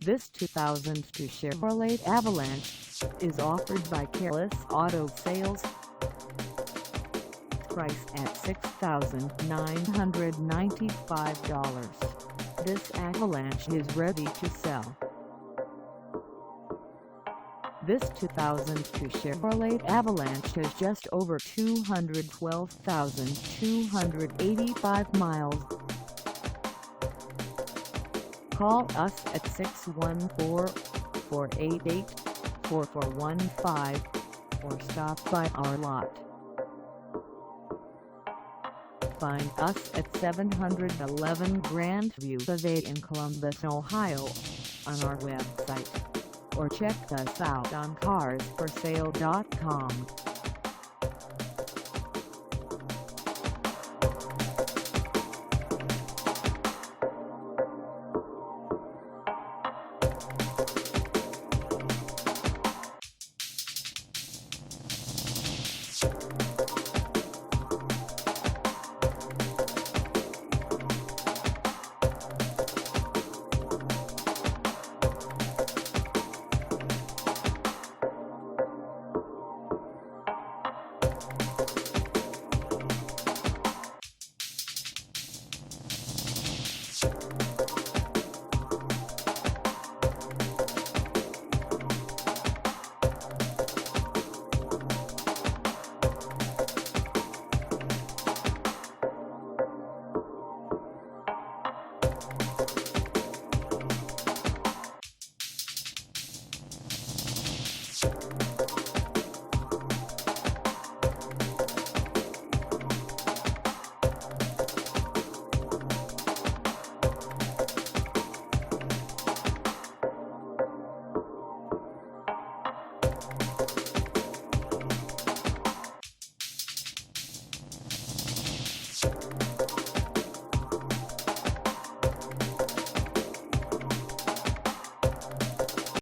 This 2002 Chevrolet Avalanche is offered by Kellis Auto Sales. Priced at $6,995. This Avalanche is ready to sell. This 2002 Chevrolet Avalanche has just over 212,285 miles. Call us at 614-488-4415 or stop by our lot. Find us at 711 Grandview Ave in Columbus, Ohio, on our website, or check us out on carsforsale.com.